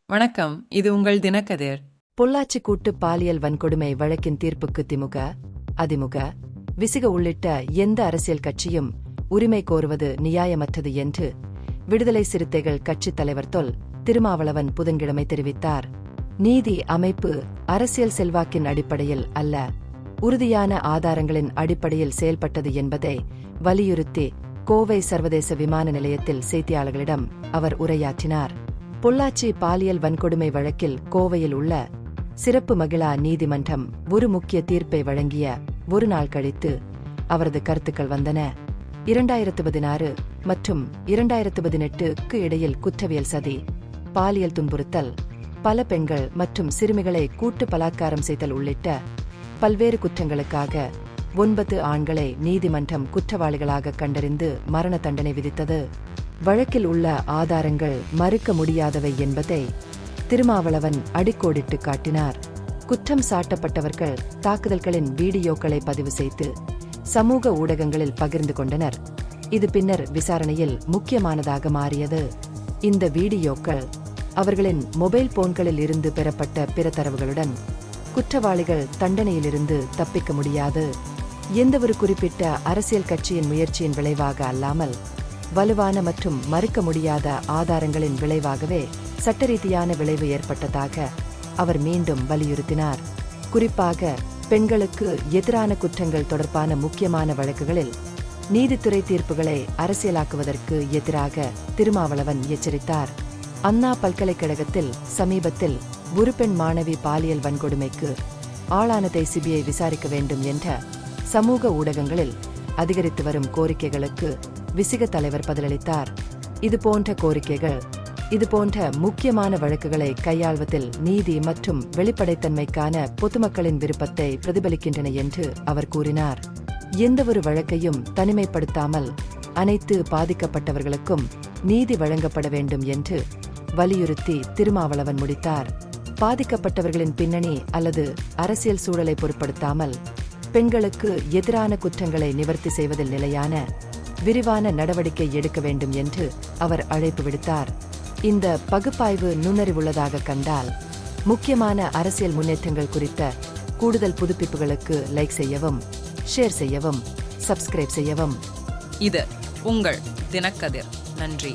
வணக்கம், இது உங்கள் தினக்கதிர். பொள்ளாச்சி கூட்டு பாலியல் வன்கொடுமை வழக்கின் தீர்ப்புக்கு திமுக, அதிமுக, விசிக உள்ளிட்ட எந்த அரசியல் கட்சியும் உரிமை கோருவது நியாயமற்றது என்று விடுதலை சிறுத்தைகள் கட்சித் தலைவர் தொல் திருமாவளவன் புதன்கிழமை தெரிவித்தார். நீதி அமைப்பு அரசியல் செல்வாக்கின் அடிப்படையில் அல்ல, உறுதியான ஆதாரங்களின் அடிப்படையில் செயல்பட்டது என்பதை வலியுறுத்தி கோவை சர்வதேச விமான நிலையத்தில் செய்தியாளர்களிடம் அவர் உரையாற்றினார். பொள்ளாச்சி பாலியல் வன்கொடுமை வழக்கில் கோவையில் உள்ள சிறப்பு மகிழா நீதிமன்றம் ஒரு முக்கிய தீர்ப்பை வழங்கிய ஒரு நாள் கழித்து அவரது கருத்துக்கள் வந்தன. 2016 மற்றும் 2018க்கு இடையில் குற்றவியல் சதி, பாலியல் துன்புறுத்தல், பல பெண்கள் மற்றும் சிறுமிகளை கூட்டு பலாத்காரம் செய்தல் உள்ளிட்ட பல்வேறு குற்றங்களுக்காக 9 ஆண்களை நீதிமன்றம் குற்றவாளிகளாக கண்டறிந்து மரண தண்டனை விதித்தது. வழக்கில் உள்ள ஆதாரங்கள் மறுக்க முடியாதவை என்பதை திருமாவளவன் அடிக்கோடிட்டு காட்டினார். குற்றம் சாட்டப்பட்டவர்கள் தாக்குதல்களின் வீடியோக்களை பதிவு செய்து சமூக ஊடகங்களில் பகிர்ந்து கொண்டனர். இது பின்னர் விசாரணையில் முக்கியமானதாக மாறியது. இந்த வீடியோக்கள் அவர்களின் மொபைல் போன்களில் இருந்து பெறப்பட்ட பிற தரவுகளுடன் குற்றவாளிகள் தண்டனையிலிருந்து தப்பிக்க முடியாது. எந்தவொரு குறிப்பிட்ட அரசியல் கட்சியின் முயற்சியின் விளைவாக அல்லாமல் வலுவான மற்றும் மறுக்க முடியாத ஆதாரங்களின் விளைவாகவே சட்டரீதியான விளைவு ஏற்பட்டதாக அவர் மீண்டும் வலியுறுத்தினார். குறிப்பாக பெண்களுக்கு எதிரான குற்றங்கள் தொடர்பான முக்கியமான வழக்குகளில் நீதித்துறை தீர்ப்புகளை அரசியலாக்குவதற்கு எதிராக திருமாவளவன் எச்சரித்தார். அண்ணா பல்கலைக்கழகத்தில் சமீபத்தில் ஒரு பெண் மாணவி பாலியல் வன்கொடுமைக்கு ஆளானதை சிபிஐ விசாரிக்க வேண்டும் என்ற சமூக ஊடகங்களில் அதிகரித்து வரும் கோரிக்கைகளுக்கு விசிக தலைவர் பதிலளித்தார். இதுபோன்ற கோரிக்கைகள் இதுபோன்ற முக்கியமான வழக்குகளை கையாள்வதில் நீதி மற்றும் வெளிப்படைத்தன்மைக்கான பொதுமக்களின் விருப்பத்தை பிரதிபலிக்கின்றன என்று அவர் கூறினார். எந்தவொரு வழக்கையும் தனிமைப்படுத்தாமல் அனைத்து பாதிக்கப்பட்டவர்களுக்கும் நீதி வழங்கப்பட வேண்டும் என்று வலியுறுத்தி திருமாவளவன் முடித்தார். பாதிக்கப்பட்டவர்களின் பின்னணி அல்லது அரசியல் சூழலை பொருட்படுத்தாமல் பெண்களுக்கு எதிரான குற்றங்களை நிவர்த்தி செய்வதில் நிலையான விரிவான நடவடிக்கை எடுக்க வேண்டும் என்று அவர் அழைப்பு விடுத்தார். இந்த பகுப்பாய்வு நுண்ணறிவுள்ளதாக கண்டால் முக்கியமான அரசியல் முன்னேற்றங்கள் குறித்த கூடுதல் புதுப்பிப்புகளுக்கு லைக் செய்யவும், ஷேர் செய்யவும், சப்ஸ்கிரைப் செய்யவும். இது உங்கள் தினக்கதிர். நன்றி.